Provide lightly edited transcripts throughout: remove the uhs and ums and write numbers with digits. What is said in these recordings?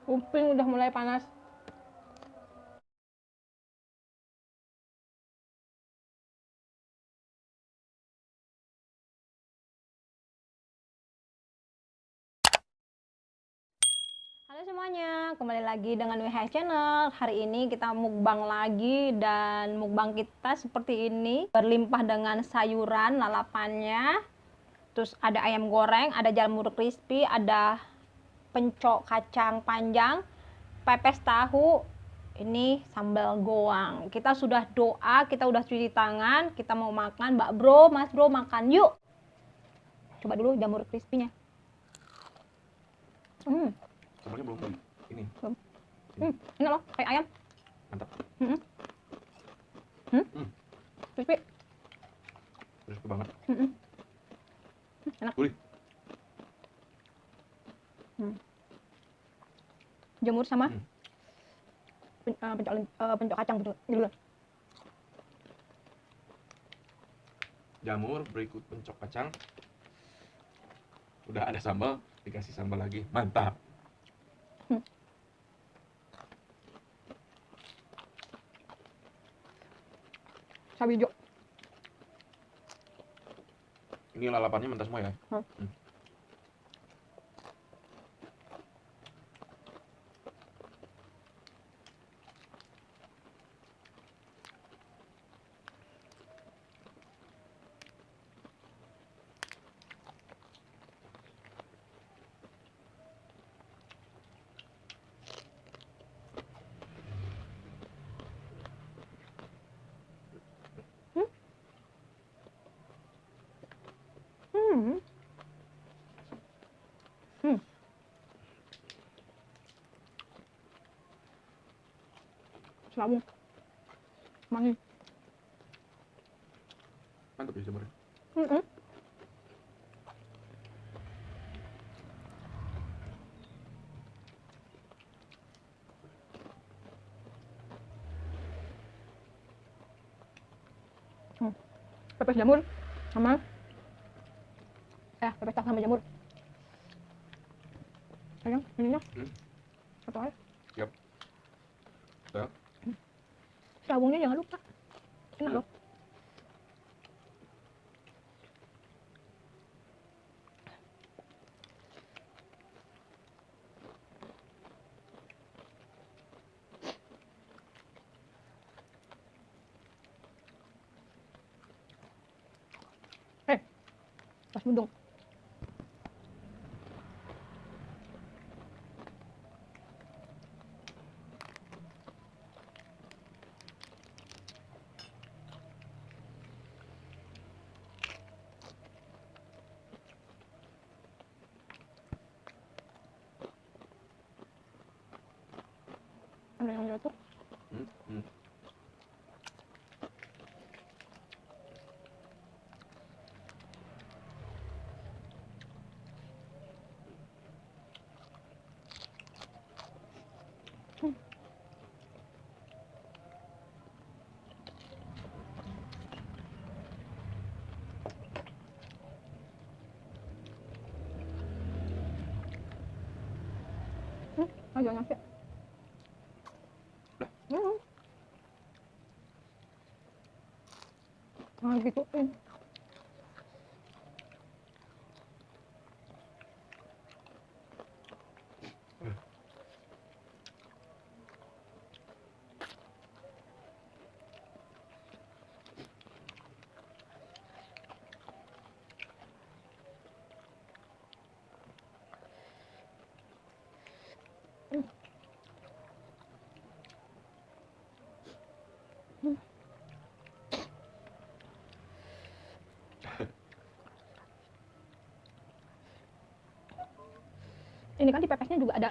Kuping udah mulai panas. Halo semuanya, kembali lagi dengan WH Channel. Hari ini kita mukbang lagi dan mukbang kita seperti ini. Berlimpah dengan sayuran lalapannya. Terus ada ayam goreng, ada jamur crispy, ada pencok kacang panjang, pepes tahu, ini sambal goang. Kita sudah doa, kita udah cuci tangan, kita mau makan. Mbak Bro, Mas Bro, makan yuk. Coba dulu jamur crispy-nya. Sambalnya belum ini. Enak loh, kayak ayam. Mantap. Crispy. Crispy banget. Enak. Gurih. Jamur sama pencok kacang dulu. Jamur berikut pencok kacang. Udah ada sambal, dikasih sambal lagi. Mantap. Cabai hijau. Ini lalapannya mentah semua ya. Selawung. Mangi. Mantap ya jamurnya. Pepes jamur sama pepes tahu sama jamur. Sayang, ininya. Satu aja. Siap. Udah. Selawungnya jangan lupa. Enak loh. Pas mundung. Ada yang jatuh. Agak nyampe. Nah, gituin. Ini kan di pepesnya juga ada.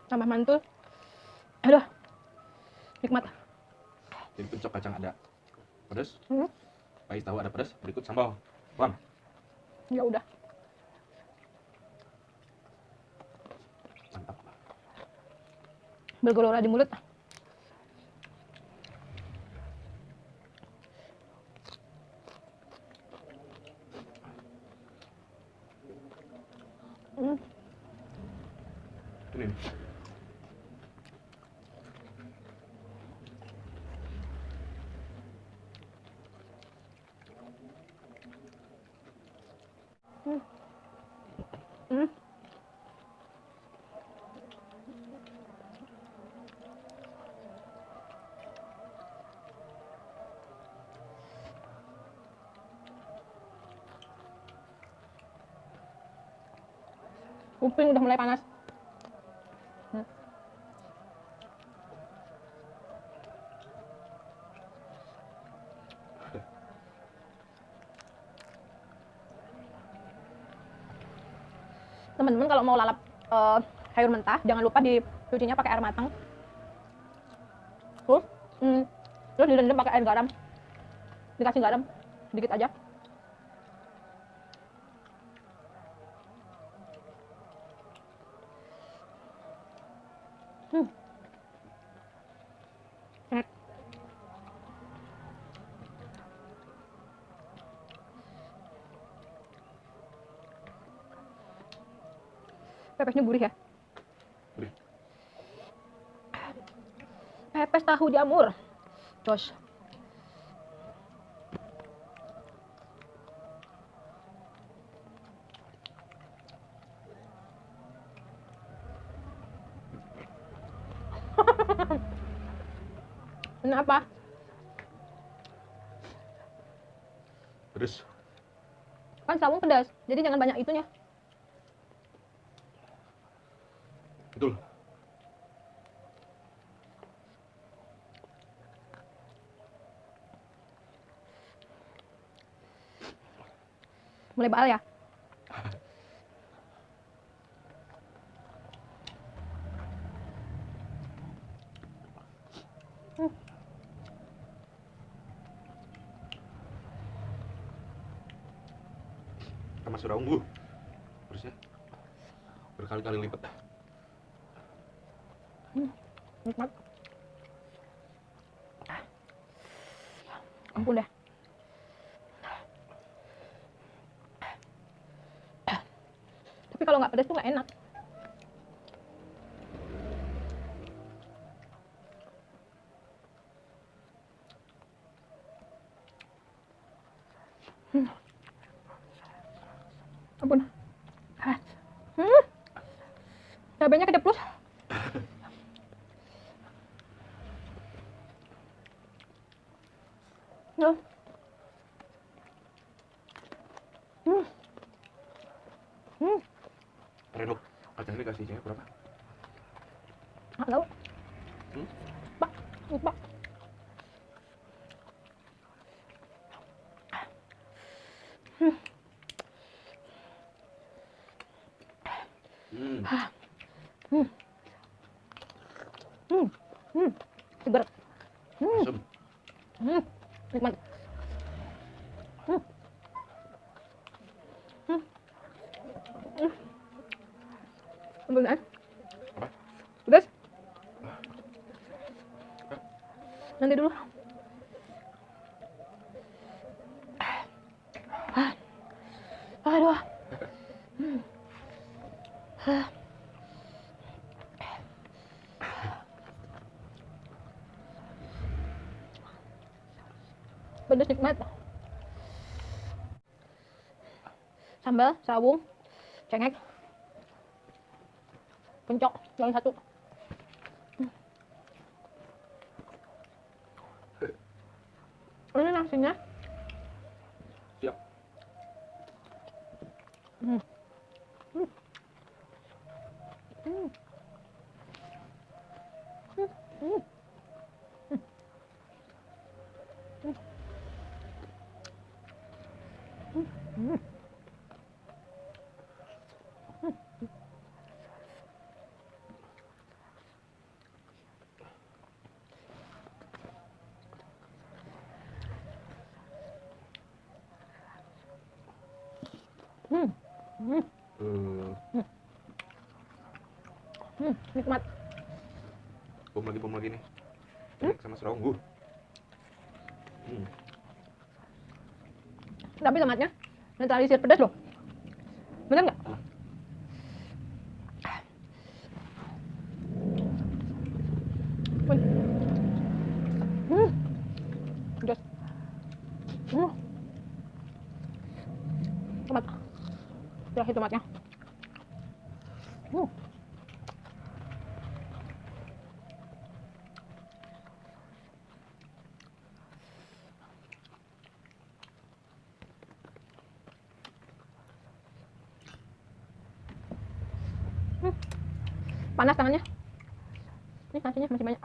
Tambah mantul. Aduh, nikmat. Jadi pencok kacang ada pedas. Pais tahu ada pedas, berikut sambal. Bang. Ya udah. Mantap. Bergelora di mulut. Ini nih. Hmm. Kuping udah mulai panas. Teman-teman kalau mau lalap sayur mentah, jangan lupa dicucinya pakai air matang. Terus, terus direndam pakai air garam. Dikasih garam sedikit aja. Enak. Pepesnya gurih ya. Gurih. Pepes tahu jamur. Jos. Ini apa? Pedes. Kan saung pedas, jadi jangan banyak itunya. Betul. Mulai baal ya. Sama sudah ungu. Terusnya berkali-kali lipat. Nikmat. Ampun deh. Tapi kalau nggak pedas tuh nggak enak. Ampun. Cabenya kedeplus. No. Reno, kacang ini kasih isinya berapa? Nggak tahu. Pak, lupa. Segar. Asam. Nikmat. Ampun kan? Apa? Pedas? Nanti dulu. Aduh. Pedas nikmat. Sambal, saung, cengek, pencok, yang satu. Ini nasinya. Siap. Nikmat. Bom lagi nih. Cengek sama seronggu. Tapi tomatnya neutralisir pedas loh. Bener nggak? Kasih tomatnya. Panas tangannya. Ini nasinya masih banyak.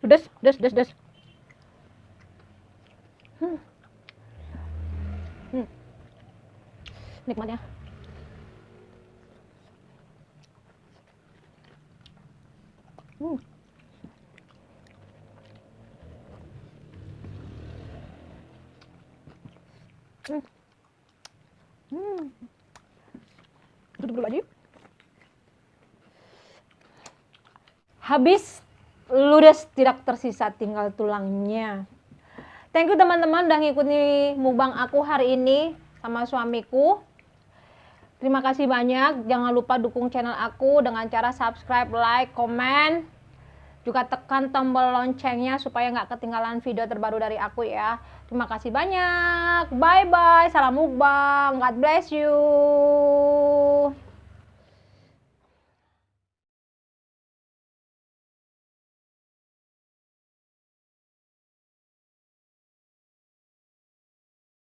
Pedas, pedas, pedas, pedas. Nikmat ya. Tutup dulu aja. Habis ludes, tidak tersisa, tinggal tulangnya. Thank you teman-teman udah ngikutin mukbang aku hari ini sama suamiku. Terima kasih banyak. Jangan lupa dukung channel aku dengan cara subscribe, like, komen. Juga tekan tombol loncengnya supaya nggak ketinggalan video terbaru dari aku ya. Terima kasih banyak. Bye-bye. Salam mukbang. God bless you.